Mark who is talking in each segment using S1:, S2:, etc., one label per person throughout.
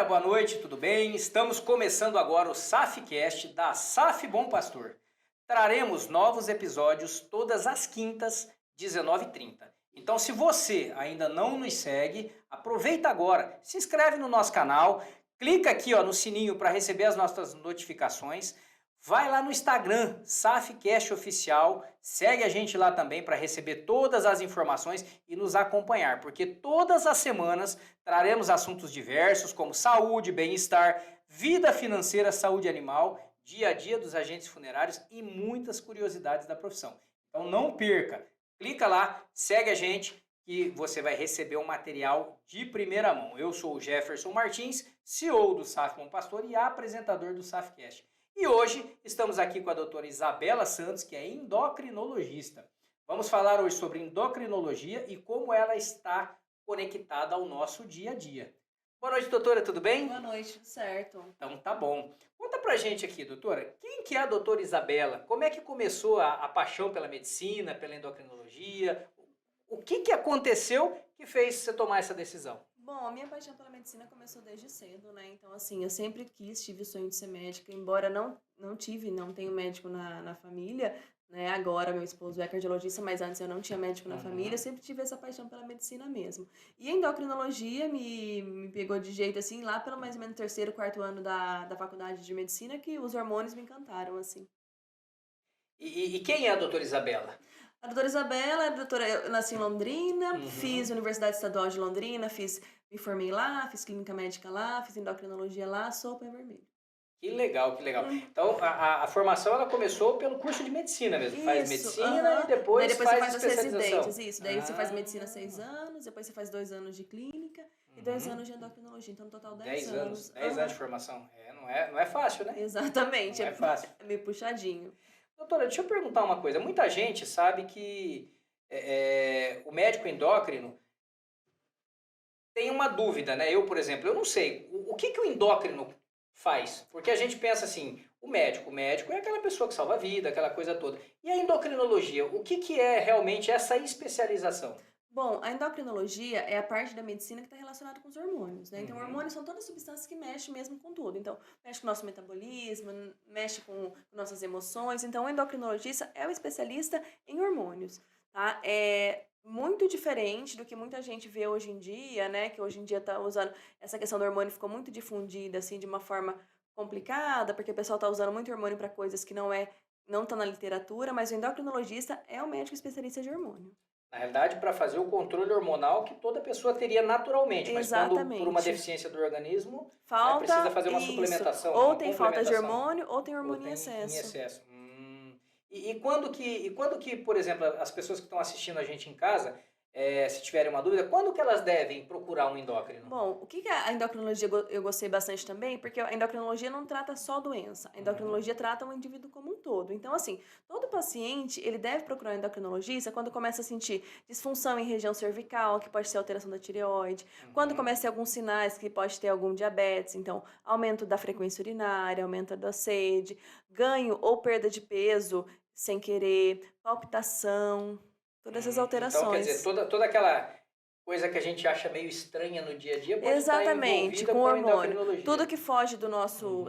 S1: boa noite, tudo bem? Estamos começando agora o SAFcast da SAF Bom Pastor. Traremos novos episódios todas as quintas, 19h30. Então, se você ainda não nos segue, aproveita agora, se inscreve no nosso canal, clica aqui no sininho para receber as nossas notificações. Vai lá no Instagram, SAFcast Oficial, segue a gente lá também para receber todas as informações e nos acompanhar, porque todas as semanas traremos assuntos diversos como saúde, bem-estar, vida financeira, saúde animal, dia a dia dos agentes funerários e muitas curiosidades da profissão. Então não perca, clica lá, segue a gente e você vai receber um material de primeira mão. Eu sou o Jefferson Martins, CEO do SAF Bom Pastor e apresentador do SAFcast. E hoje estamos aqui com a doutora Isabela Santos, que é endocrinologista. Vamos falar hoje sobre endocrinologia e como ela está conectada ao nosso dia a dia. Boa noite, doutora, tudo bem?
S2: Boa noite, tudo certo.
S1: Então tá bom. Conta pra gente aqui, doutora, quem que é a doutora Isabela? Como é que começou a paixão pela medicina, pela endocrinologia? O que aconteceu que fez você tomar essa decisão?
S2: Bom, a minha paixão pela medicina começou desde cedo, né? Então, assim, eu sempre tive o sonho de ser médica, embora não tenho médico na família, né? Agora meu esposo é cardiologista, mas antes eu não tinha médico na família, eu sempre tive essa paixão pela medicina mesmo. E a endocrinologia me pegou de jeito, assim, lá pelo mais ou menos terceiro, quarto ano da faculdade de medicina, que os hormônios me encantaram, assim.
S1: E quem é a doutora Isabela?
S2: A doutora Isabela, eu nasci em Londrina,
S1: Uhum.
S2: fiz Universidade Estadual de Londrina, me formei lá, fiz clínica médica lá, fiz endocrinologia lá, sou pé vermelho.
S1: Que legal, que legal. Então, a formação ela começou pelo curso de medicina mesmo. Faz
S2: Isso,
S1: medicina e depois,
S2: daí depois você faz as
S1: especialização.
S2: residências, isso. Daí você faz medicina 6 anos, depois você faz 2 anos de clínica e 2 anos de endocrinologia. Então, no total, 10 anos.
S1: 10 anos de formação. Não é fácil, né?
S2: Exatamente.
S1: Não é fácil.
S2: É meio puxadinho.
S1: Doutora, deixa eu perguntar uma coisa. Muita gente sabe que o médico endócrino tem uma dúvida, né? Eu, por exemplo, eu não sei. O que o endócrino faz? Porque a gente pensa assim, o médico é aquela pessoa que salva a vida, aquela coisa toda. E a endocrinologia, o que é realmente essa especialização?
S2: Bom, a endocrinologia é a parte da medicina que está relacionada com os hormônios, né? Então, hormônios são todas substâncias que mexem mesmo com tudo. Então, mexe com o nosso metabolismo, mexe com nossas emoções. Então, o endocrinologista é o especialista em hormônios, tá? É muito diferente do que muita gente vê hoje em dia, né? Que hoje em dia está usando essa questão do hormônio ficou muito difundida, assim, de uma forma complicada, porque o pessoal está usando muito hormônio para coisas que não tá na literatura, mas o endocrinologista é o médico especialista de hormônio.
S1: Na realidade, para fazer o controle hormonal que toda pessoa teria naturalmente, mas quando por uma deficiência do organismo, né, precisa fazer uma suplementação,
S2: ou
S1: uma
S2: tem falta de
S1: complementação,
S2: hormônio, ou tem hormônio em
S1: em
S2: excesso.
S1: excesso. E quando que, por exemplo, as pessoas que estão assistindo a gente em casa, se tiverem uma dúvida, quando que elas devem procurar um endócrino?
S2: Bom, o que a endocrinologia eu gostei bastante também, porque a endocrinologia não trata só doença, a endocrinologia trata o indivíduo como um todo. Então, assim, todo paciente, ele deve procurar um endocrinologista quando começa a sentir disfunção em região cervical, que pode ser alteração da tireoide, quando começa a ter alguns sinais que pode ter algum diabetes, então, aumento da frequência urinária, aumento da sede, ganho ou perda de peso sem querer, palpitação, todas essas alterações.
S1: Então, quer dizer, toda aquela coisa que a gente acha meio estranha no dia a dia pode
S2: Exatamente,
S1: estar envolvida
S2: com
S1: com a
S2: hormônio.
S1: endocrinologia.
S2: Tudo que foge do nosso,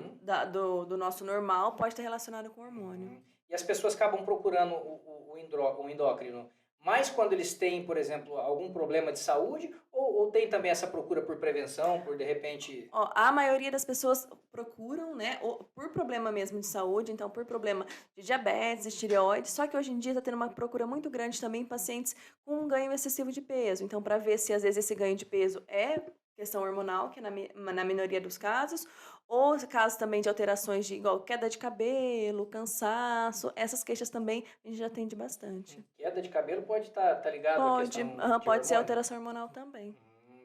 S2: do nosso normal pode estar relacionado com hormônio.
S1: E as pessoas acabam procurando o endócrino mais quando eles têm, por exemplo, algum problema de saúde ou tem também essa procura por prevenção, por de repente...
S2: A maioria das pessoas procuram, né, por problema mesmo de saúde, então por problema de diabetes, de tireoide, só que hoje em dia está tendo uma procura muito grande também em pacientes com um ganho excessivo de peso. Então, para ver se às vezes esse ganho de peso é questão hormonal, que é na minoria dos casos, ou casos também de alterações de igual queda de cabelo, cansaço, essas queixas também a gente já atende bastante.
S1: Queda de cabelo pode estar ligado à questão de
S2: pode ser
S1: hormônio?
S2: alteração hormonal também.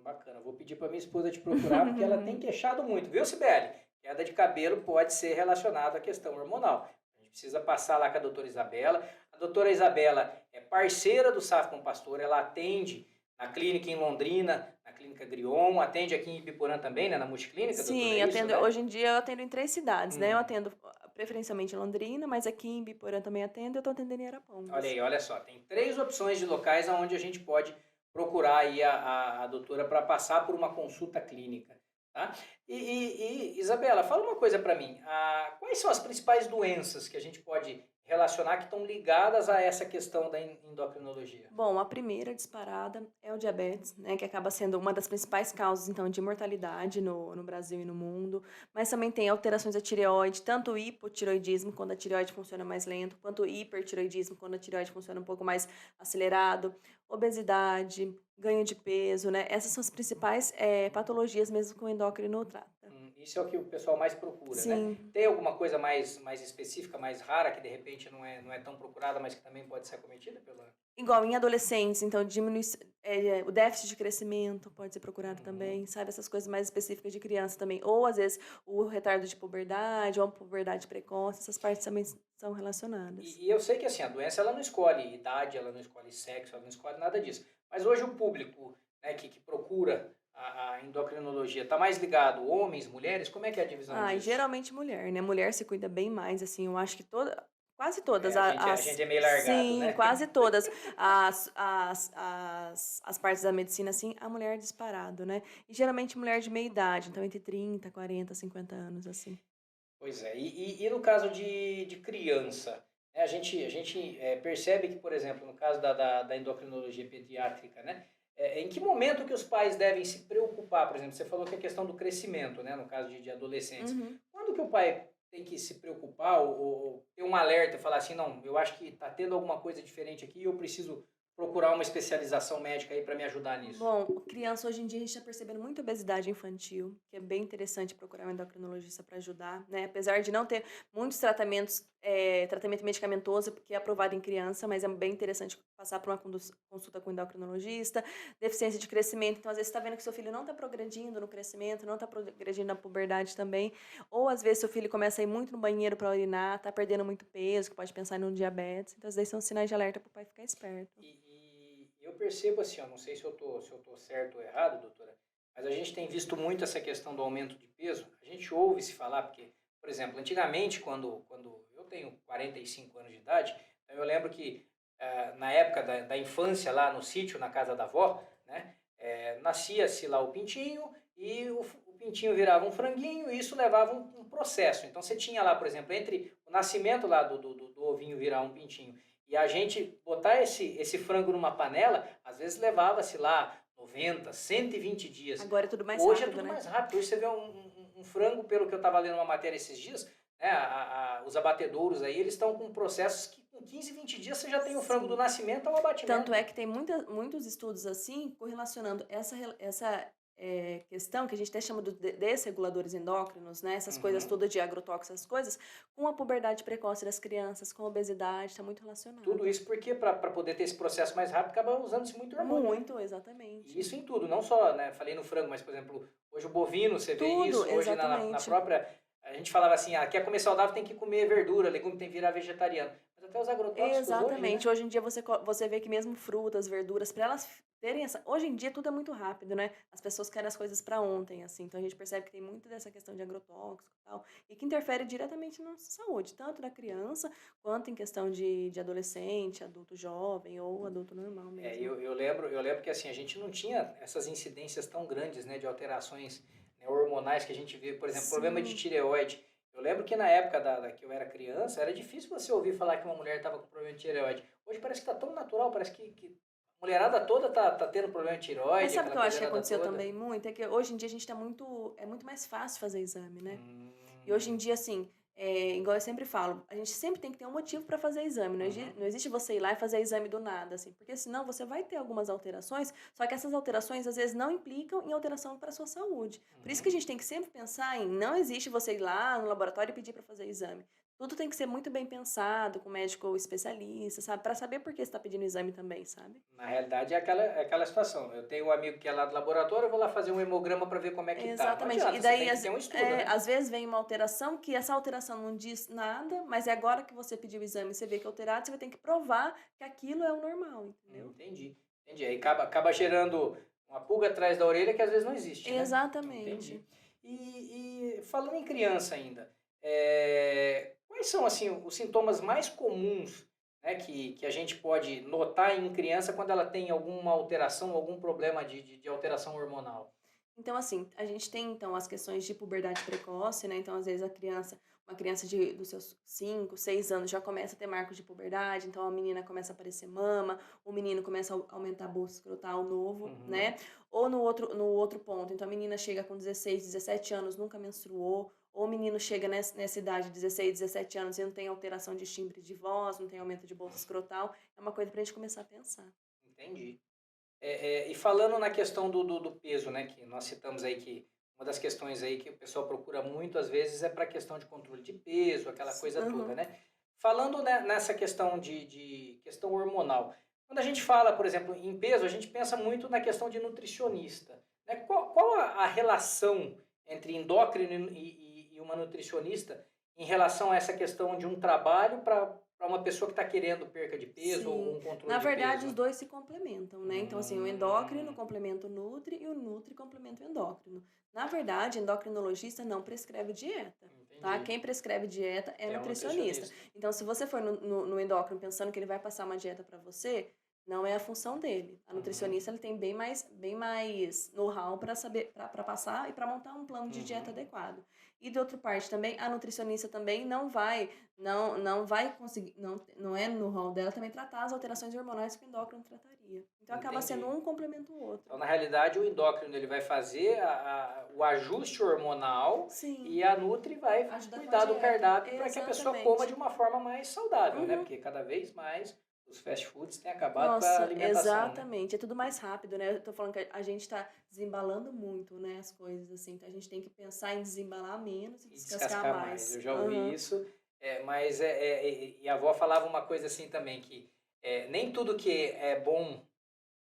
S1: Bacana, vou pedir para minha esposa te procurar porque ela tem queixado muito, viu, Sibeli? Queda de cabelo pode ser relacionada à questão hormonal. A gente precisa passar lá com a doutora Isabela. A doutora Isabela é parceira do SAF Bom Pastor, ela atende na clínica em Londrina, na clínica Grion, atende aqui em Ibiporã também, né, na Multiclínica, doutora?
S2: Sim,
S1: atendo, né?
S2: Hoje em dia eu atendo em 3 cidades, né? Eu atendo preferencialmente em Londrina, mas aqui em Ibiporã também atendo, eu estou atendendo em Arapongas.
S1: Olha aí, olha só, tem 3 opções de locais onde a gente pode procurar aí a doutora para passar por uma consulta clínica. Tá? Isabela, fala uma coisa para mim. Quais são as principais doenças que a gente pode relacionar que estão ligadas a essa questão da endocrinologia?
S2: Bom, a primeira disparada é o diabetes, né, que acaba sendo uma das principais causas, então, de mortalidade no Brasil e no mundo, mas também tem alterações da tireoide, tanto o hipotireoidismo, quando a tireoide funciona mais lento, quanto o hipertireoidismo, quando a tireoide funciona um pouco mais acelerado, obesidade, ganho de peso, né, essas são as principais patologias mesmo que o endócrino trata.
S1: Isso é o que o pessoal mais procura, né?
S2: Sim.
S1: Tem alguma coisa mais específica, mais rara, que de repente não é tão procurada, mas que também pode ser acometida pela...
S2: Igual em adolescentes, então diminui o déficit de crescimento pode ser procurado
S1: Uhum.
S2: também, sabe? Essas coisas mais específicas de criança também. Ou, às vezes, o retardo de puberdade, ou a puberdade precoce, essas partes também são relacionadas.
S1: E eu sei que assim, a doença ela não escolhe idade, ela não escolhe sexo, ela não escolhe nada disso. Mas hoje o público, né, que procura a endocrinologia está mais ligado homens, mulheres? Como é que é a divisão
S2: Ah, e
S1: disso?
S2: geralmente mulher, né? Mulher se cuida bem mais, assim, eu acho que quase todas
S1: É, a gente é meio largado,
S2: sim,
S1: né?
S2: quase todas as partes da medicina, assim, a mulher é disparado, né? E geralmente mulher de meia idade, então entre 30, 40, 50 anos, assim.
S1: Pois é. E no caso de criança, né, a gente percebe que, por exemplo, no caso da endocrinologia pediátrica, né, em que momento que os pais devem se preocupar? Por exemplo, você falou que a questão do crescimento, né, no caso de adolescentes.
S2: Uhum.
S1: Quando que o pai tem que se preocupar ou ter um alerta e falar assim, não, eu acho que está tendo alguma coisa diferente aqui e eu preciso procurar uma especialização médica aí para me ajudar nisso?
S2: Bom, criança hoje em dia a gente está percebendo muita obesidade infantil, que é bem interessante procurar um endocrinologista para ajudar, né? Apesar de não ter muitos tratamentos, tratamento medicamentoso, porque é aprovado em criança, mas é bem interessante passar por uma consulta com o endocrinologista. Deficiência de crescimento, então às vezes você está vendo que seu filho não está progredindo no crescimento, não está progredindo na puberdade também, ou às vezes seu filho começa a ir muito no banheiro para urinar, está perdendo muito peso, que pode pensar em um diabetes, então esses daí são sinais de alerta para o pai ficar esperto.
S1: E eu percebo assim, eu não sei se eu tô certo ou errado, doutora, mas a gente tem visto muito essa questão do aumento de peso. A gente ouve se falar, porque, por exemplo, antigamente, quando eu tenho 45 anos de idade, eu lembro que na época da infância, lá no sítio, na casa da avó, né, nascia-se lá o pintinho e o pintinho virava um franguinho e isso levava um processo. Então você tinha lá, por exemplo, entre o nascimento lá do ovinho virar um pintinho e a gente botar esse frango numa panela, às vezes levava-se lá 90, 120 dias.
S2: Agora é tudo mais
S1: Hoje é
S2: rápido,
S1: tudo
S2: né?
S1: mais rápido. Hoje você vê um frango, pelo que eu estava lendo uma matéria esses dias, né, os abatedouros aí, eles estão com processos que com 15, 20 dias você já tem o frango do
S2: Sim.
S1: nascimento ao
S2: Tanto
S1: abatimento.
S2: é que tem muitos estudos assim correlacionando essa questão que a gente até chama de desreguladores endócrinos, né? Essas coisas
S1: Uhum.
S2: todas de agrotóxicos, essas coisas, com a puberdade precoce das crianças, com a obesidade, está muito
S1: Tudo
S2: relacionado.
S1: isso porque para poder ter esse processo mais rápido, acaba usando-se muito hormônio, né?
S2: Muito,
S1: E
S2: exatamente.
S1: isso em tudo, não só, né, falei no frango, mas, por exemplo, hoje o bovino, você vê
S2: Tudo,
S1: isso, hoje na
S2: exatamente.
S1: própria, a gente falava assim, quer comer saudável tem que comer verdura, legume tem que virar vegetariano. Mas até os agrotóxicos hoje, né?
S2: Exatamente. Hoje em dia você vê que mesmo frutas, verduras, para elas terem essa. Hoje em dia tudo é muito rápido, né? As pessoas querem as coisas para ontem, assim. Então a gente percebe que tem muito dessa questão de agrotóxico e tal, e que interfere diretamente na nossa saúde, tanto da criança quanto em questão de adolescente, adulto jovem ou adulto normal mesmo.
S1: Eu lembro que assim, a gente não tinha essas incidências tão grandes, né, de alterações, né, hormonais que a gente vê, por exemplo, problema de
S2: Sim.
S1: tireoide. Eu lembro que na época que eu era criança, era difícil você ouvir falar que uma mulher estava com problema de tireoide. Hoje parece que está tão natural, parece que a mulherada toda tá tendo problema de
S2: Mas
S1: tireoide,
S2: sabe o que
S1: aquela
S2: eu acho que
S1: coiserada
S2: aconteceu
S1: toda.
S2: também muito? É que hoje em dia a gente tá muito. É muito mais fácil fazer exame, né? E hoje em
S1: Hum,
S2: dia, assim, igual eu sempre falo, a gente sempre tem que ter um motivo para fazer exame.
S1: uhum,
S2: Não existe você ir lá e fazer exame do nada, assim, porque senão você vai ter algumas alterações, só que essas alterações às vezes não implicam em alteração para a sua saúde. Por isso
S1: uhum.
S2: que a gente tem que sempre pensar em não existe você ir lá no laboratório e pedir para fazer exame. Tudo tem que ser muito bem pensado, com médico especialista, sabe? Para saber por que você está pedindo exame também, sabe?
S1: Na realidade é aquela situação. Eu tenho um amigo que é lá do laboratório, eu vou lá fazer um hemograma para ver como é que tá. Não
S2: Exatamente. E
S1: adianta, você
S2: daí,
S1: tem que ter um estudo, né?
S2: às vezes, vem uma alteração que essa alteração não diz nada, mas é agora que você pediu o exame e você vê que é alterado, você vai ter que provar que aquilo é o normal, entendeu?
S1: Entendi, entendi. Aí acaba gerando uma pulga atrás da orelha que às vezes não existe, né?
S2: Exatamente.
S1: Entendi. E falando em criança ainda, quais são assim os sintomas mais comuns, né, que a gente pode notar em criança quando ela tem alguma alteração, algum problema de alteração hormonal?
S2: Então, assim, a gente tem, então, as questões de puberdade precoce, né? Então, às vezes, uma criança dos seus 5, 6 anos já começa a ter marcos de puberdade, então a menina começa a aparecer mama, o menino começa a aumentar a bolsa escrotal novo, né? Ou no outro ponto, então a menina chega com 16, 17 anos, nunca menstruou, ou o menino chega nessa idade, 16, 17 anos, e não tem alteração de timbre de voz, não tem aumento de bolsa escrotal, é uma coisa pra gente começar a pensar.
S1: Entendi. E falando na questão do peso, né, que nós citamos aí que uma das questões aí que o pessoal procura muito às vezes é para questão de controle de peso, aquela coisa toda,
S2: Aham.
S1: né? Falando nessa questão de questão hormonal, quando a gente fala, por exemplo, em peso, a gente pensa muito na questão de nutricionista, né? Qual a relação entre endócrino e uma nutricionista em relação a essa questão de um trabalho para uma pessoa que está querendo perca de peso ou
S2: Sim.
S1: um controle
S2: Na
S1: de
S2: verdade, os
S1: peso?
S2: dois se complementam, né? Então, assim, o endócrino
S1: Hum,
S2: complementa o nutri e o nutri complementa o endócrino. Na verdade, endocrinologista não prescreve dieta, tá?
S1: entendi.
S2: Quem prescreve dieta é
S1: É um
S2: nutricionista.
S1: nutricionista.
S2: Então, se você for no endócrino pensando que ele vai passar uma dieta para você, não é a função dele. A
S1: Uhum,
S2: nutricionista ele tem bem mais know-how para saber, para passar e para montar um plano de dieta
S1: uhum.
S2: adequado. E de outra parte também, a nutricionista também não vai conseguir, não é no rol dela também tratar as alterações hormonais que o endócrino trataria. Então acaba sendo
S1: Entendi.
S2: um complementa o outro.
S1: Então, na realidade, o endócrino ele vai fazer o ajuste hormonal
S2: Sim,
S1: e a Nutri vai
S2: ajudar com a
S1: cuidar do
S2: dieta.
S1: cardápio para que a pessoa coma de
S2: Exatamente.
S1: uma forma mais saudável, né?
S2: Uhum.
S1: Porque cada vez mais os fast foods têm acabado com a
S2: Nossa,
S1: alimentação, né?
S2: exatamente. É tudo mais rápido, né? Eu tô falando que a gente tá desembalando muito, né, as coisas assim. Então a gente tem que pensar em desembalar menos e
S1: E
S2: descascar
S1: descascar mais. Eu
S2: mais.
S1: já ouvi
S2: Aham.
S1: isso, mas e a avó falava uma coisa assim também, que nem tudo que é bom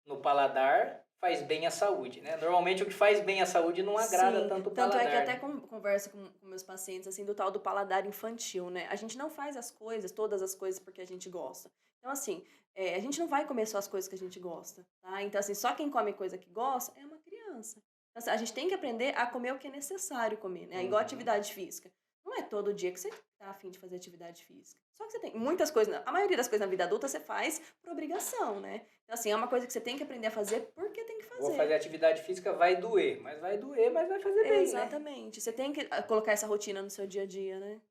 S1: no paladar faz bem à saúde, né? Normalmente o que faz bem à saúde não agrada
S2: Sim,
S1: tanto o
S2: tanto é que
S1: paladar,
S2: até
S1: né?
S2: converso com meus pacientes, assim, do tal do paladar infantil, né? A gente não faz as coisas, todas as coisas, porque a gente gosta. Então, assim, a gente não vai comer só as coisas que a gente gosta, tá? Então, assim, só quem come coisa que gosta é uma criança. Então, assim, a gente tem que aprender a comer o que é necessário comer, né? Igual
S1: Uhum.
S2: atividade física. Não é todo dia que você tá afim de fazer atividade física. Só que você tem muitas coisas, a maioria das coisas na vida adulta você faz por obrigação, né? Então, assim, é uma coisa que você tem que aprender a fazer porque tem que
S1: Vou fazer
S2: fazer.
S1: atividade física, vai doer, mas vai fazer bem, né?
S2: Exatamente. Você tem que colocar essa rotina no seu dia a dia, né?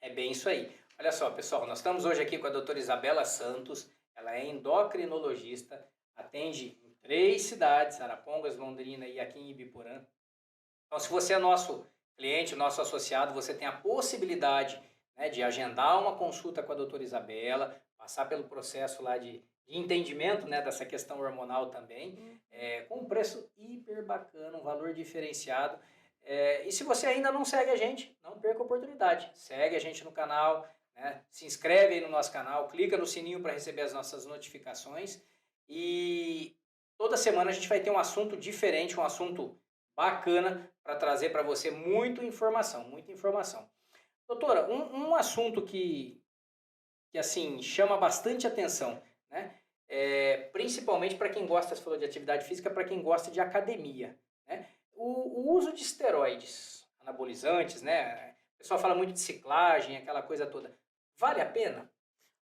S1: É bem isso aí. Olha só, pessoal, nós estamos hoje aqui com a doutora Isabela Santos, ela é endocrinologista, atende em 3 cidades, Arapongas, Londrina e aqui em Ibiporã. Então, se você é nosso cliente, nosso associado, você tem a possibilidade, né, de agendar uma consulta com a doutora Isabela, passar pelo processo lá de entendimento, né, dessa questão hormonal também,
S2: Hum.
S1: com um preço hiper bacana, um valor diferenciado. E se você ainda não segue a gente, não perca a oportunidade. Segue a gente no canal, né, se inscreve aí no nosso canal, clica no sininho para receber as nossas notificações e toda semana a gente vai ter um assunto diferente, um assunto bacana para trazer para você muita informação, muita informação. Doutora, um assunto que assim chama bastante atenção, né? Principalmente para quem gosta, você falou de atividade física, para quem gosta de academia, né? O uso de esteroides anabolizantes, né? O pessoal fala muito de ciclagem, aquela coisa toda. Vale a pena?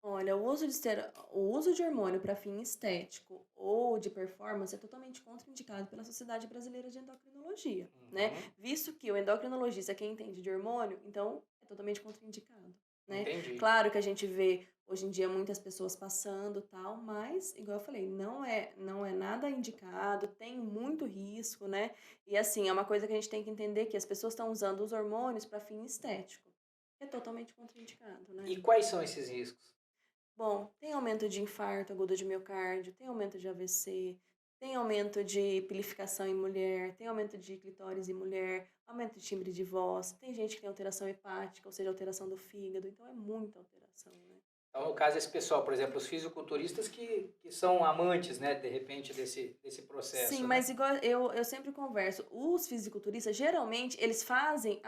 S2: Olha, o uso de hormônio para fim estético ou de performance é totalmente contraindicado pela Sociedade Brasileira de Endocrinologia, né?
S1: Uhum,
S2: Visto que o endocrinologista é quem entende de hormônio, então é totalmente contraindicado, né?
S1: entendi.
S2: Claro que a gente vê hoje em dia muitas pessoas passando tal, mas igual eu falei, não é nada indicado, tem muito risco, né? E assim, é uma coisa que a gente tem que entender que as pessoas estão usando os hormônios para fim estético. É totalmente contraindicado, né?
S1: E quais são esses riscos?
S2: Bom, tem aumento de infarto agudo de miocárdio, tem aumento de AVC, tem aumento de pilificação em mulher, tem aumento de clitóris em mulher, aumento de timbre de voz, tem gente que tem alteração hepática, ou seja, alteração do fígado, então é muita alteração, né?
S1: Então, no caso, esse pessoal, por exemplo, os fisiculturistas que são amantes, né, de repente, desse
S2: Sim,
S1: processo, né?
S2: mas igual eu sempre converso, os fisiculturistas, geralmente, eles fazem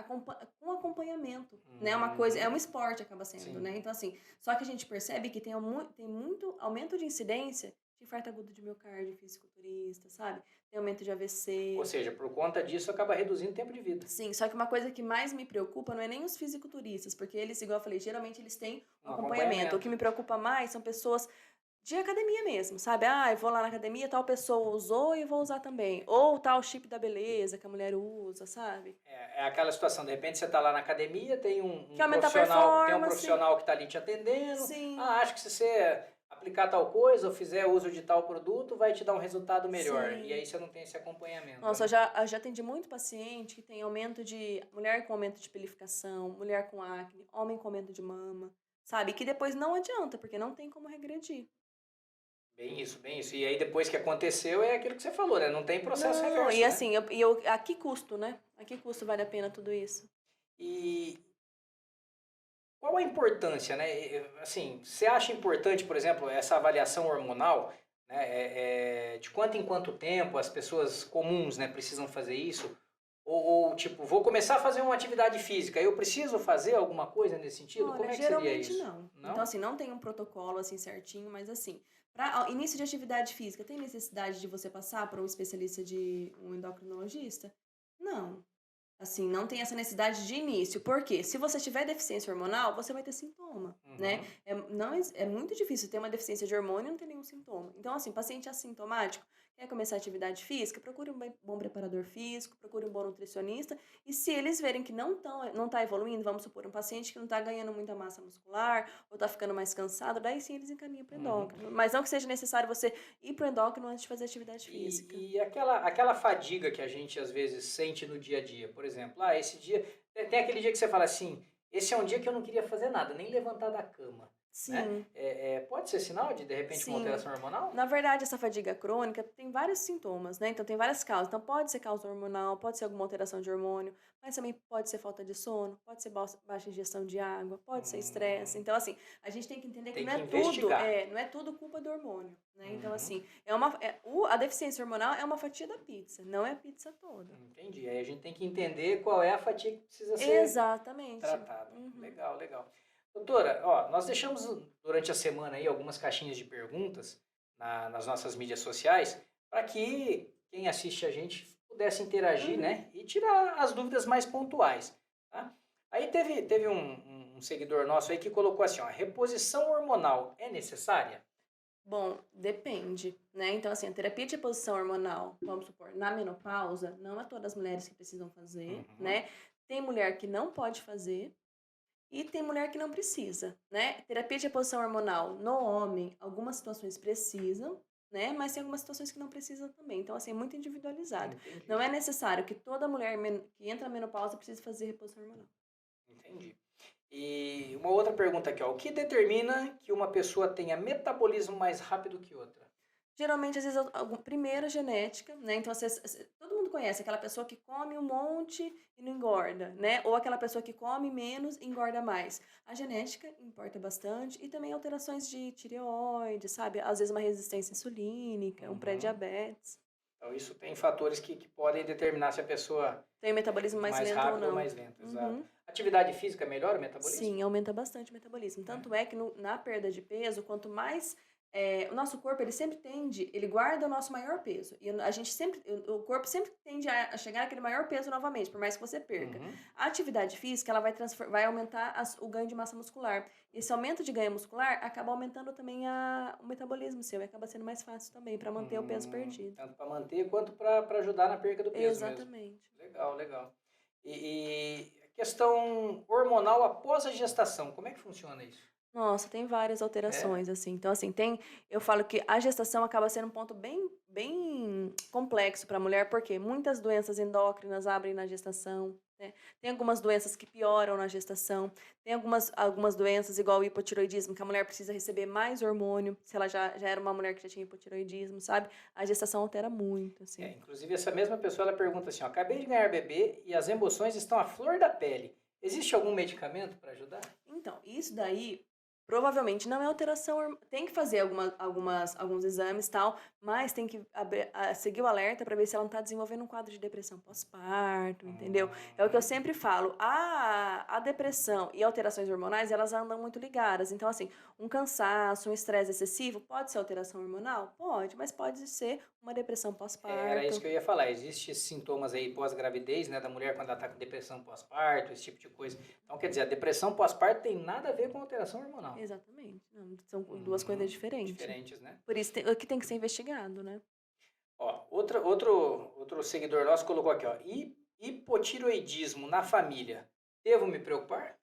S2: com acompanhamento, né? Uma coisa, é
S1: Uhum,
S2: um esporte, acaba sendo,
S1: sim.
S2: né? Então, assim, só que a gente percebe que tem muito aumento de incidência de infarto agudo de miocárdio em fisiculturista, sabe? Tem aumento de
S1: Ou
S2: AVC.
S1: seja, por conta disso, acaba reduzindo o tempo de vida.
S2: Sim, só que uma coisa que mais me preocupa não é nem os fisiculturistas, porque eles, igual eu falei, geralmente eles têm um
S1: Um
S2: acompanhamento. O
S1: acompanhamento.
S2: que me preocupa mais são pessoas de academia mesmo, sabe? Ah, eu vou lá na academia, tal pessoa usou e eu vou usar também. Ou tal chip da beleza que a mulher usa, sabe?
S1: É aquela situação, de repente você está lá na academia,
S2: Que aumenta a performance.
S1: profissional que está ali te atendendo.
S2: Sim,
S1: Ah, acho que se você aplicar tal coisa ou fizer uso de tal produto, vai te dar um resultado melhor. E
S2: sim.
S1: aí você não tem esse acompanhamento,
S2: Nossa,
S1: né?
S2: eu já atendi muito paciente que tem aumento de. Mulher com aumento de pelificação, mulher com acne, homem com aumento de mama, sabe? Que depois não adianta, porque não tem como regredir.
S1: Bem isso, bem isso. E aí depois que aconteceu é aquilo que você falou, né? Não tem processo
S2: Não, e
S1: reverso, né?
S2: assim, a que custo, né? A que custo vale a pena tudo isso?
S1: E qual a importância, né? Assim, você acha importante, por exemplo, essa avaliação hormonal, né? De quanto em quanto tempo as pessoas comuns, né, precisam fazer isso? Tipo, vou começar a fazer uma atividade física, eu preciso fazer alguma coisa nesse sentido? Como
S2: Olha,
S1: é que seria
S2: geralmente
S1: isso?
S2: não. Então,
S1: Não?
S2: assim, não tem um protocolo assim certinho, mas assim, para início de atividade física, tem necessidade de você passar por um especialista de um endocrinologista? Não. Assim, não tem essa necessidade de início. Por quê? Se você tiver deficiência hormonal, você vai ter sintoma, né?
S1: Uhum.
S2: É muito difícil ter uma deficiência de hormônio e não ter nenhum sintoma. Então, assim, paciente assintomático, quer começar atividade física, procure um bom preparador físico, procure um bom nutricionista. E se eles verem que não tá evoluindo, vamos supor, um paciente que não está ganhando muita massa muscular ou está ficando mais cansado, daí sim eles encaminham para
S1: Uhum.
S2: endócrino. Mas não que seja necessário você ir para o endócrino antes de fazer atividade física.
S1: E aquela fadiga que a gente às vezes sente no dia a dia, por exemplo, esse dia, tem aquele dia que você fala assim, esse é um dia que eu não queria fazer nada, nem levantar da cama, né?
S2: Sim.
S1: Pode ser sinal de repente, uma
S2: Sim.
S1: alteração hormonal?
S2: Na verdade, essa fadiga crônica tem vários sintomas, né? Então, tem várias causas. Então, pode ser causa hormonal, pode ser alguma alteração de hormônio, mas também pode ser falta de sono, pode ser baixa ingestão de água, pode ser estresse.
S1: Hum,
S2: Então, assim, a gente tem que entender que
S1: tem que investigar.
S2: não é tudo culpa do hormônio, né? Então,
S1: Uhum,
S2: assim, a deficiência hormonal é uma fatia da pizza, não é a pizza toda.
S1: entendi. Aí a gente tem que entender qual é a fatia que precisa ser
S2: Exatamente.
S1: tratada.
S2: Uhum.
S1: Legal, legal. Doutora, ó, nós deixamos durante a semana aí algumas caixinhas de perguntas nas nossas mídias sociais para que quem assiste a gente pudesse interagir,
S2: Uhum.
S1: né? E tirar as dúvidas mais pontuais, tá? Aí teve um seguidor nosso aí que colocou assim, ó, reposição hormonal é necessária?
S2: Bom, depende, né? Então, assim, a terapia de reposição hormonal, vamos supor, na menopausa, não é todas as mulheres que precisam fazer,
S1: Uhum,
S2: né? Tem mulher que não pode fazer e tem mulher que não precisa, né? Terapia de reposição hormonal no homem, algumas situações precisam, né? Mas tem algumas situações que não precisam também. Então, assim, é muito individualizado.
S1: entendi,
S2: Não é necessário que toda mulher que entra na menopausa precise fazer reposição hormonal.
S1: entendi. E uma outra pergunta aqui, ó, o que determina que uma pessoa tenha metabolismo mais rápido que outra?
S2: Geralmente, às vezes, primeiro genética, né? Então, todo mundo conhece aquela pessoa que come um monte e não engorda, né? Ou aquela pessoa que come menos e engorda mais. A genética importa bastante e também alterações de tireoide, sabe? Às vezes uma resistência insulínica, um
S1: Uhum.
S2: pré-diabetes.
S1: Então, isso tem fatores que podem determinar se a pessoa
S2: Tem o
S1: é
S2: metabolismo mais
S1: mais
S2: lento ou
S1: rápida ou
S2: não.
S1: mais lenta, exato.
S2: Uhum.
S1: Atividade física melhora o metabolismo?
S2: Sim, aumenta bastante o metabolismo.
S1: Né?
S2: Tanto é que na perda de peso, quanto mais. O nosso corpo, ele sempre tende, ele guarda o nosso maior peso. E a gente sempre, o corpo sempre tende a chegar naquele maior peso novamente, por mais que você perca.
S1: Uhum.
S2: A atividade física, ela vai aumentar o ganho de massa muscular. Esse aumento de ganho muscular acaba aumentando também o metabolismo seu, e acaba sendo mais fácil também para manter o peso perdido.
S1: Tanto para manter quanto para ajudar na perca do peso mesmo.
S2: Exatamente.
S1: Legal, legal. E a questão hormonal após a gestação, como é que funciona isso?
S2: Nossa, tem várias
S1: É?
S2: alterações, assim. Então, assim, eu falo que a gestação acaba sendo um ponto bem complexo para a mulher, porque muitas doenças endócrinas abrem na gestação, né? Tem algumas doenças que pioram na gestação, tem algumas doenças, igual o hipotiroidismo, que a mulher precisa receber mais hormônio, se ela já era uma mulher que já tinha hipotiroidismo, sabe? A gestação altera muito, assim.
S1: Inclusive, essa mesma pessoa ela pergunta assim: ó, acabei de ganhar bebê e as emoções estão à flor da pele. Existe algum medicamento para ajudar?
S2: Então, isso daí provavelmente não é alteração. Tem que fazer alguns exames e tal, mas tem que seguir o alerta para ver se ela não está desenvolvendo um quadro de depressão pós-parto, entendeu? É o que eu
S1: Uhum.
S2: sempre falo. A depressão e alterações hormonais, elas andam muito ligadas. Então, assim, um cansaço, um estresse excessivo, pode ser alteração hormonal? Pode, mas pode ser uma depressão
S1: Era isso
S2: pós-parto.
S1: que eu ia falar. Existem sintomas aí pós-gravidez, né, da mulher quando ela está com depressão pós-parto, esse tipo de coisa. Então, quer dizer, a depressão pós-parto tem nada a ver com alteração hormonal.
S2: Exatamente. Não, são duas coisas diferentes.
S1: Diferentes, né?
S2: Por isso que tem que ser investigado, né?
S1: Ó, outro seguidor nosso colocou aqui, ó. Hipotiroidismo na família. Devo me preocupar?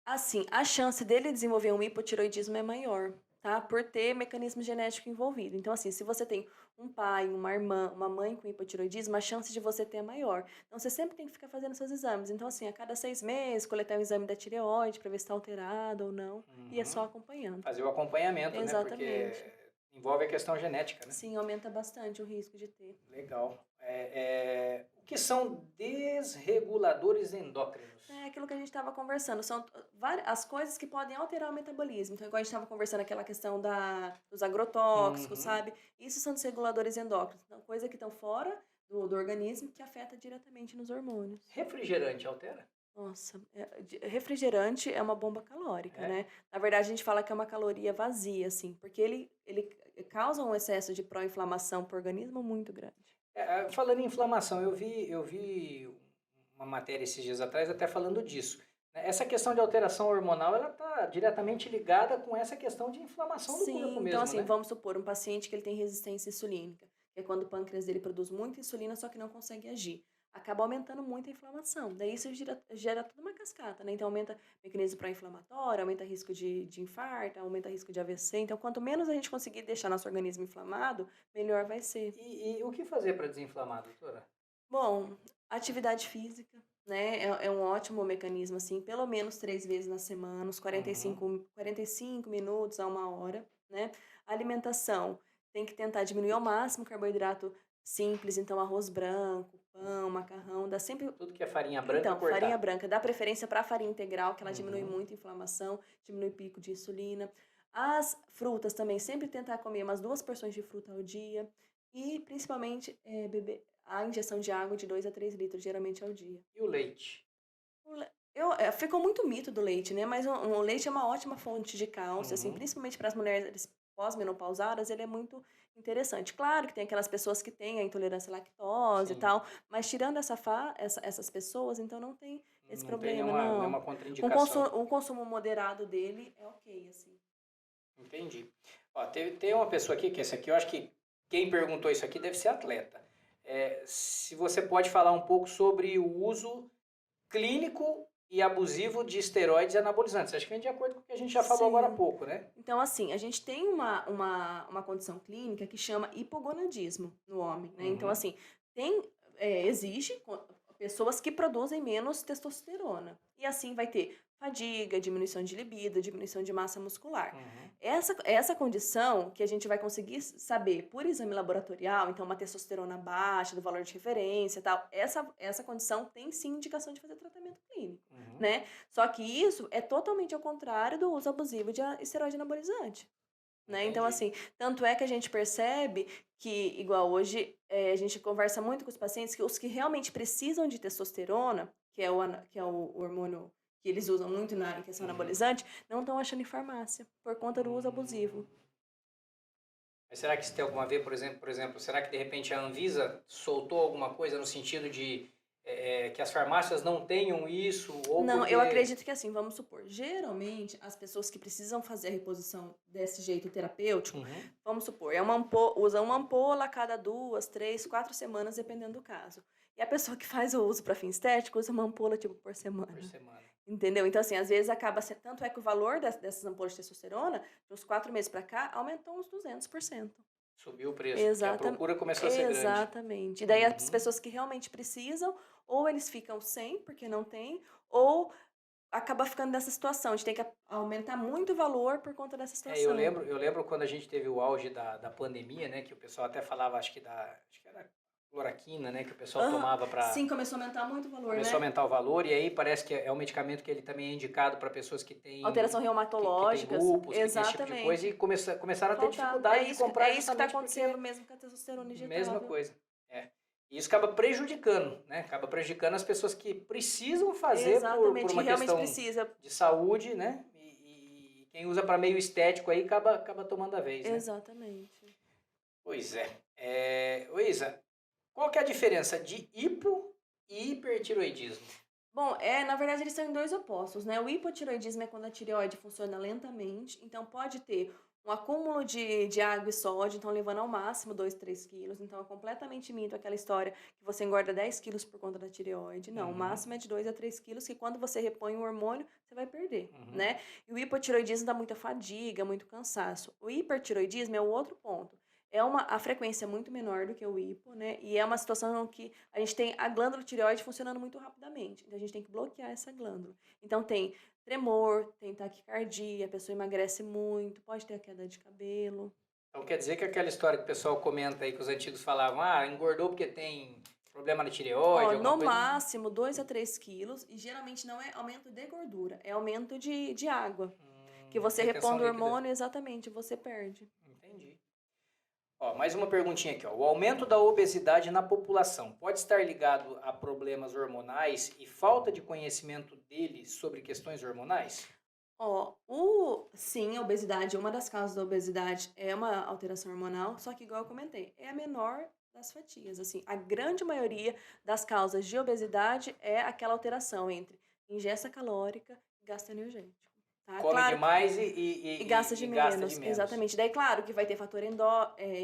S2: Assim, a chance dele desenvolver um hipotiroidismo é maior, tá? Por ter mecanismo genético envolvido. Então, assim, se você tem um pai, uma irmã, uma mãe com hipotiroidismo, a chance de você ter é maior. Então, você sempre tem que ficar fazendo seus exames. Então, assim, a cada 6 meses, coletar um exame da tireoide para ver se está alterado ou não. E é só acompanhando.
S1: Fazer o acompanhamento, né? Porque
S2: Exatamente.
S1: envolve a questão genética, né?
S2: Sim, aumenta bastante o risco de ter.
S1: Legal. O que são desreguladores endócrinos?
S2: É aquilo que a gente estava conversando, são as coisas que podem alterar o metabolismo. Então, igual a gente estava conversando aquela questão dos agrotóxicos, sabe? Isso são desreguladores endócrinos, então, coisa que estão fora do organismo que afeta diretamente nos hormônios.
S1: Refrigerante altera?
S2: Nossa, refrigerante é uma bomba calórica, né? Na verdade, a gente fala que é uma caloria vazia, assim, porque ele causa um excesso de pró-inflamação para o organismo muito grande.
S1: Falando em inflamação, eu vi uma matéria esses dias atrás até falando disso. Essa questão de alteração hormonal, ela está diretamente ligada com essa questão de inflamação do corpo mesmo,
S2: então assim,
S1: né?
S2: vamos supor, um paciente que ele tem resistência insulínica, que é quando o pâncreas dele produz muita insulina, só que não consegue agir. Acaba aumentando muito a inflamação. Daí isso gera toda uma cascata, né? Então aumenta o mecanismo pró-inflamatório, aumenta o risco de infarto, aumenta o risco de AVC. Então quanto menos a gente conseguir deixar nosso organismo inflamado, melhor vai ser.
S1: E o que fazer para desinflamar, doutora?
S2: Bom, atividade física, né? É um ótimo mecanismo, assim, pelo menos 3 vezes na semana, uns 45 minutos a 1 hora, né? Alimentação, tem que tentar diminuir ao máximo o carboidrato simples, então arroz branco, pão, macarrão, dá sempre...
S1: Tudo que é farinha branca,
S2: Então,
S1: cortar.
S2: farinha branca, dá preferência para a farinha integral, que ela diminui muito a inflamação, diminui o pico de insulina. As frutas também, sempre tentar comer umas 2 porções de fruta ao dia. E, principalmente, beber a injeção de água de 2 a 3 litros, geralmente, ao dia.
S1: E o leite?
S2: Ficou muito mito do leite, né? Mas o leite é uma ótima fonte de cálcio, assim, principalmente para as mulheres pós-menopausadas, ele é muito interessante. Claro que tem aquelas pessoas que têm a intolerância à lactose e tal, mas tirando essas pessoas, então não tem esse problema,
S1: não. Tem nenhuma contraindicação.
S2: Um consumo moderado dele é ok, assim.
S1: Entendi. Ó, tem uma pessoa aqui, que essa aqui, eu acho que quem perguntou isso aqui deve ser atleta. Se você pode falar um pouco sobre o uso clínico e abusivo de esteroides e anabolizantes. Acho que vem de acordo com o que a gente já falou agora há pouco, né?
S2: Então, assim, a gente tem uma condição clínica que chama hipogonadismo no homem, né? Então, assim, existe pessoas que produzem menos testosterona. E assim vai ter fadiga, diminuição de libido, diminuição de massa muscular. Essa condição que a gente vai conseguir saber por exame laboratorial, então uma testosterona baixa, do valor de referência e tal, essa condição tem sim indicação de fazer tratamento clínico, né? Só que isso é totalmente ao contrário do uso abusivo de esteroide anabolizante. Né? Então, assim, tanto é que a gente percebe que, igual hoje, a gente conversa muito com os pacientes que os que realmente precisam de testosterona, que é o hormônio que eles usam muito em questão anabolizante, não estão achando em farmácia, por conta do uso abusivo.
S1: Mas será que isso tem alguma a ver, por exemplo, será que de repente a Anvisa soltou alguma coisa no sentido de que as farmácias não tenham isso? Ou
S2: não,
S1: porque...
S2: eu acredito que assim, vamos supor, geralmente as pessoas que precisam fazer a reposição desse jeito terapêutico, vamos supor, usa uma ampola a cada 2, 3, 4 semanas, dependendo do caso. E a pessoa que faz o uso para fim estético usa uma ampola tipo por semana. Entendeu? Então, assim, às vezes acaba sendo... Tanto é que o valor dessas ampolas de testosterona, de uns 4 meses para cá, aumentou uns 200%.
S1: Subiu o preço, porque a procura começou a ser grande.
S2: Exatamente. E daí as pessoas que realmente precisam, ou eles ficam sem, porque não tem, ou acaba ficando nessa situação, de ter que aumentar muito o valor por conta dessa situação.
S1: Eu lembro quando a gente teve o auge da pandemia, né, que o pessoal até falava, acho que era cloroquina, né, que o pessoal tomava para...
S2: Sim, começou a aumentar muito o valor,
S1: Começou a aumentar o valor, e aí parece que é um medicamento que ele também é indicado para pessoas que têm...
S2: alteração reumatológica.
S1: Que tem lúpus, que tem esse tipo de coisa, e começaram a ter dificuldade de comprar.
S2: É isso que está acontecendo mesmo com a testosterona injetável.
S1: Mesma coisa, E isso acaba prejudicando, né? Acaba prejudicando as pessoas que precisam fazer por uma questão de saúde, né? E quem usa para meio estético aí acaba tomando a vez, né?
S2: Exatamente.
S1: Pois é. Isa, qual que é a diferença de hipo e hipertiroidismo?
S2: Bom, na verdade eles estão em dois opostos, né? O hipotireoidismo é quando a tireoide funciona lentamente, então pode ter um acúmulo de água e sódio, então levando ao máximo 2, 3 quilos. Então é completamente mito aquela história que você engorda 10 quilos por conta da tireoide. Não, o
S1: Uhum,
S2: máximo é de 2 a 3 quilos, que quando você repõe o hormônio, você vai perder,
S1: uhum.
S2: né? E o hipotireoidismo dá muita fadiga, muito cansaço. O hipertireoidismo é o outro ponto. A frequência é muito menor do que o hipo, né? E é uma situação que a gente tem a glândula tireoide funcionando muito rapidamente. Então a gente tem que bloquear essa glândula. Então tem tremor, tem taquicardia, a pessoa emagrece muito, pode ter a queda de cabelo.
S1: Então quer dizer que aquela história que o pessoal comenta aí que os antigos falavam, engordou porque tem problema na tireoide,
S2: Ó,
S1: alguma
S2: no
S1: coisa.
S2: máximo 2 a 3 quilos, e geralmente não é aumento de gordura, é aumento de água. Que você
S1: Retenção
S2: repondo o
S1: líquida.
S2: hormônio, exatamente, você perde.
S1: Entendi. Ó, mais uma perguntinha aqui, ó. O aumento da obesidade na população pode estar ligado a problemas hormonais e falta de conhecimento deles sobre questões hormonais?
S2: Ó, sim, a obesidade, uma das causas da obesidade é uma alteração hormonal, só que igual eu comentei, é a menor das fatias, assim, a grande maioria das causas de obesidade é aquela alteração entre ingesta calórica e gasto energético, tá?
S1: Come
S2: Claro que
S1: demais
S2: e gasta de
S1: gasta de
S2: menos,
S1: menos.
S2: exatamente. Daí, claro que vai ter fator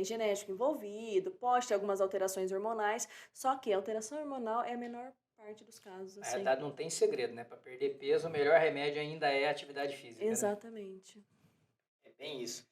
S2: genético envolvido, pode ter algumas alterações hormonais, só que a alteração hormonal é a menor parte dos casos,
S1: Na
S2: assim.
S1: realidade, não tem segredo, né? Para perder peso, o melhor remédio ainda é a atividade física, né?
S2: Exatamente.
S1: É bem isso.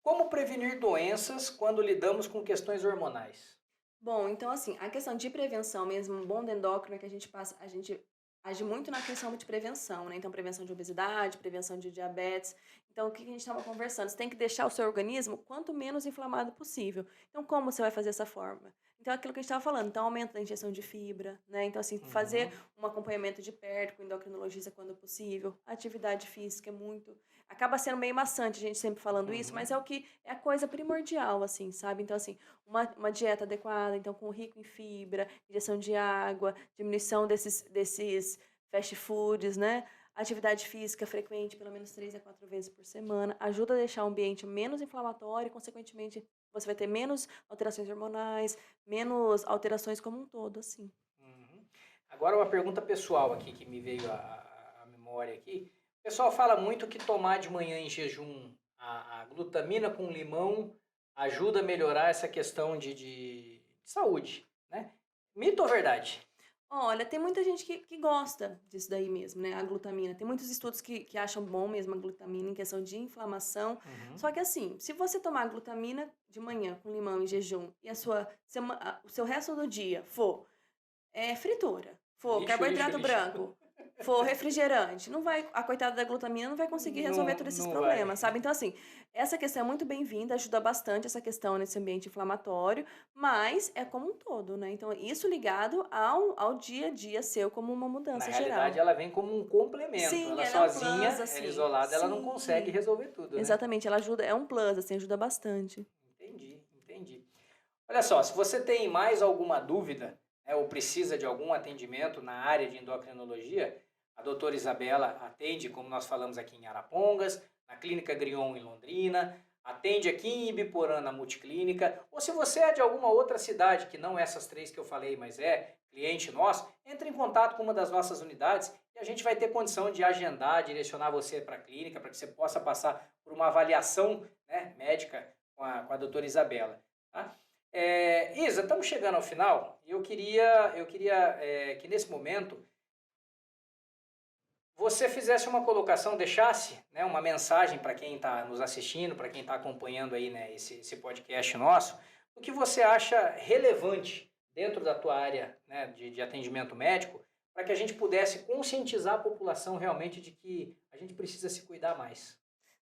S1: Como prevenir doenças quando lidamos com questões hormonais?
S2: Bom, então assim, a questão de prevenção mesmo, um bom endócrino é que a gente age muito na questão de prevenção, né? Então, prevenção de obesidade, prevenção de diabetes. Então, o que a gente estava conversando? Você tem que deixar o seu organismo quanto menos inflamado possível. Então, como você vai fazer essa forma? Então, é aquilo que a gente estava falando, então aumento da injeção de fibra, né? Então, assim, fazer
S1: Uhum,
S2: um acompanhamento de perto com o endocrinologista quando possível. Atividade física é muito. Acaba sendo meio maçante a gente sempre falando isso,
S1: uhum.
S2: mas é a coisa primordial, assim, sabe? Então, assim, uma dieta adequada, então com rico em fibra, injeção de água, diminuição desses fast foods, né? Atividade física frequente, pelo menos 3 a 4 vezes por semana, ajuda a deixar o ambiente menos inflamatório e, consequentemente, você vai ter menos alterações hormonais, menos alterações como um todo, assim.
S1: Uhum. Agora uma pergunta pessoal aqui que me veio à memória aqui. O pessoal fala muito que tomar de manhã em jejum a glutamina com limão ajuda a melhorar essa questão de saúde, né? Mito ou verdade?
S2: Olha, tem muita gente que gosta disso daí mesmo, né? A glutamina. Tem muitos estudos que acham bom mesmo a glutamina em questão de inflamação.
S1: Uhum.
S2: Só que assim, se você tomar glutamina de manhã com limão em jejum e o seu resto do dia for fritura, for
S1: Lixo, lixo,
S2: carboidrato
S1: lixo.
S2: branco, for refrigerante, não vai, a coitada da glutamina não vai conseguir resolver
S1: Não,
S2: todos esses
S1: não vai.
S2: problemas, sabe? Então, assim, essa questão é muito bem-vinda, ajuda bastante essa questão nesse ambiente inflamatório, mas é como um todo, né? Então, isso ligado ao dia a dia seu como uma
S1: Na
S2: mudança
S1: realidade,
S2: geral.
S1: ela vem como um complemento.
S2: Sim,
S1: Ela
S2: ela é um
S1: sozinha,
S2: plus,
S1: ela
S2: assim.
S1: isolada, ela não consegue
S2: Sim,
S1: resolver tudo, né?
S2: exatamente, ela ajuda, é um plus, assim, ajuda bastante.
S1: Entendi, entendi. Olha só, se você tem mais alguma dúvida, né, ou precisa de algum atendimento na área de endocrinologia, a doutora Isabela atende, como nós falamos aqui em Arapongas, na Clínica Grion em Londrina, atende aqui em Ibiporã na Multiclínica, ou se você é de alguma outra cidade, que não essas três que eu falei, mas é cliente nosso, entre em contato com uma das nossas unidades e a gente vai ter condição de agendar, direcionar você para a clínica, para que você possa passar por uma avaliação, né, médica com a doutora Isabela. Tá? Isa, estamos chegando ao final e eu queria que nesse momento você fizesse uma colocação, deixasse, né, uma mensagem para quem está nos assistindo, para quem está acompanhando aí, né, esse podcast nosso, o que você acha relevante dentro da tua área, né, de atendimento médico, para que a gente pudesse conscientizar a população realmente de que a gente precisa se cuidar mais.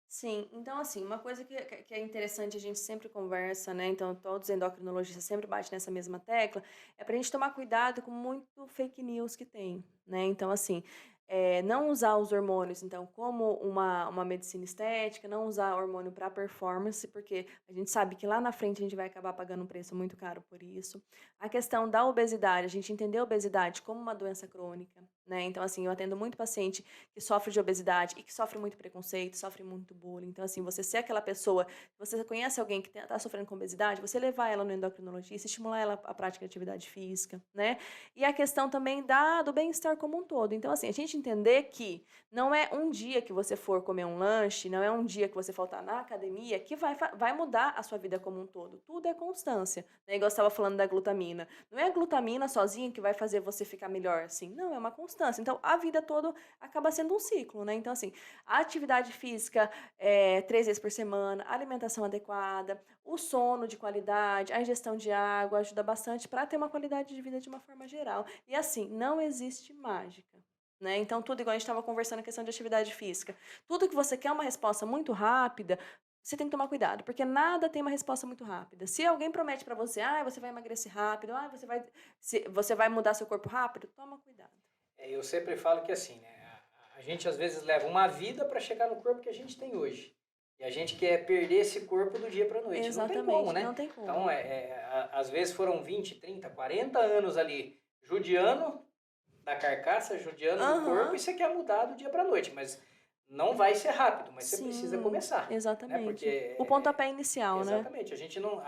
S2: Sim, então assim, uma coisa que é interessante, a gente sempre conversa, né? Então, todos os endocrinologistas sempre batem nessa mesma tecla, é pra gente tomar cuidado com muito fake news que tem, né? Então, assim, não usar os hormônios, então, como uma medicina estética, não usar hormônio para performance, porque a gente sabe que lá na frente a gente vai acabar pagando um preço muito caro por isso. A questão da obesidade, a gente entender a obesidade como uma doença crônica, né? Então, assim, eu atendo muito paciente que sofre de obesidade e que sofre muito preconceito, sofre muito bullying. Então, assim, você ser aquela pessoa, você conhece alguém que tá sofrendo com obesidade, você levar ela no endocrinologista, estimular ela a prática de atividade física, né? E a questão também do bem-estar como um todo. Então, assim, a gente entender que não é um dia que você for comer um lanche, não é um dia que você faltar na academia que vai mudar a sua vida como um todo. Tudo é constância, né? Igual você estava falando da glutamina. Não é a glutamina sozinha que vai fazer você ficar melhor, assim. Não, é uma constância. Então, a vida toda acaba sendo um ciclo, né? Então, assim, a atividade física 3 vezes por semana, a alimentação adequada, o sono de qualidade, a ingestão de água ajuda bastante para ter uma qualidade de vida de uma forma geral. E, assim, não existe mágica, né? Então, tudo igual a gente estava conversando a questão de atividade física. Tudo que você quer uma resposta muito rápida, você tem que tomar cuidado, porque nada tem uma resposta muito rápida. Se alguém promete para você, você vai emagrecer rápido, você vai mudar seu corpo rápido, toma cuidado.
S1: Eu sempre falo que assim, né? A gente às vezes leva uma vida para chegar no corpo que a gente tem hoje. E a gente quer perder esse corpo do dia para noite.
S2: Exatamente,
S1: não tem como, né?
S2: não tem como.
S1: Então, às vezes foram 20, 30, 40 anos ali judiando da carcaça, judiando do corpo, e você quer mudar do dia para noite. Mas não vai ser rápido, mas você precisa começar.
S2: Exatamente.
S1: Né? Porque,
S2: o pontapé inicial, né?
S1: Exatamente. A gente não,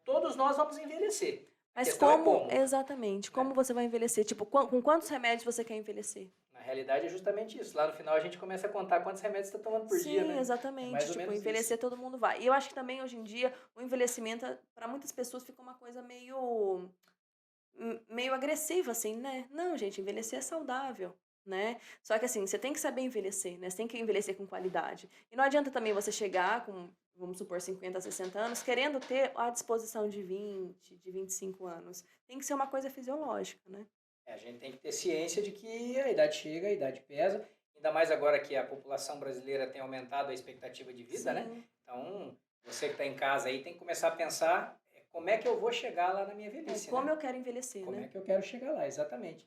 S1: todos nós vamos envelhecer.
S2: Mas como? Exatamente. Como você vai envelhecer? Tipo, com quantos remédios você quer envelhecer?
S1: Na realidade é justamente isso. Lá no final a gente começa a contar quantos remédios você está tomando por dia, né?
S2: Sim, exatamente. Tipo, envelhecer todo mundo vai. E eu acho que também hoje em dia o envelhecimento, para muitas pessoas, fica uma coisa meio agressiva, assim, né? Não, gente, envelhecer é saudável, né? Só que assim, você tem que saber envelhecer, né? Você tem que envelhecer com qualidade. E não adianta também você chegar com, vamos supor, 50, 60 anos, querendo ter a disposição de 20, de 25 anos. Tem que ser uma coisa fisiológica, né?
S1: A gente tem que ter ciência de que a idade chega, a idade pesa, ainda mais agora que a população brasileira tem aumentado a expectativa de vida, né? Então, você que está em casa aí tem que começar a pensar como é que eu vou chegar lá na minha velhice,
S2: como
S1: né?
S2: eu quero envelhecer,
S1: como
S2: né?
S1: é que eu quero chegar lá, exatamente.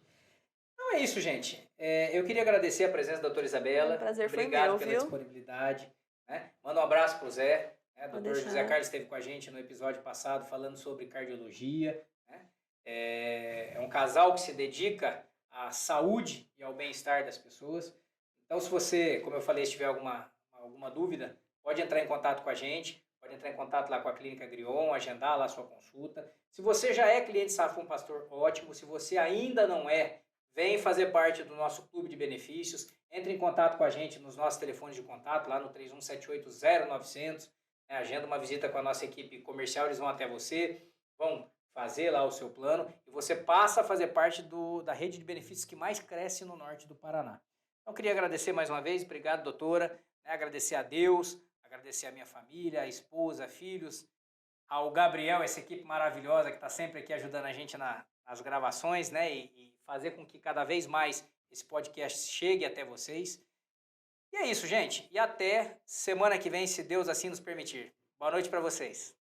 S1: Então é isso, gente. Eu queria agradecer a presença da doutora Isabela.
S2: O prazer foi
S1: Obrigado
S2: meu,
S1: pela
S2: viu?
S1: disponibilidade. Né? Manda um abraço pro Zé. Né? O doutor
S2: deixar.
S1: José Carlos esteve com a gente no episódio passado falando sobre cardiologia. Né? É um casal que se dedica à saúde e ao bem-estar das pessoas. Então, se você, como eu falei, se tiver alguma dúvida, pode entrar em contato com a gente, pode entrar em contato lá com a Clínica Grion, agendar lá a sua consulta. Se você já é cliente Safra Bom Pastor, ótimo. Se você ainda não é, vem fazer parte do nosso clube de benefícios. Entre em contato com a gente nos nossos telefones de contato, lá no 31780900. Agenda uma visita com a nossa equipe comercial, eles vão até você, vão fazer lá o seu plano e você passa a fazer parte da rede de benefícios que mais cresce no norte do Paraná. Então, queria agradecer mais uma vez, obrigado, doutora, agradecer a Deus, agradecer a minha família, a esposa, filhos, ao Gabriel, essa equipe maravilhosa que está sempre aqui ajudando a gente nas gravações, né, e fazer com que cada vez mais esse podcast chegue até vocês. E é isso, gente. E até semana que vem, se Deus assim nos permitir. Boa noite para vocês.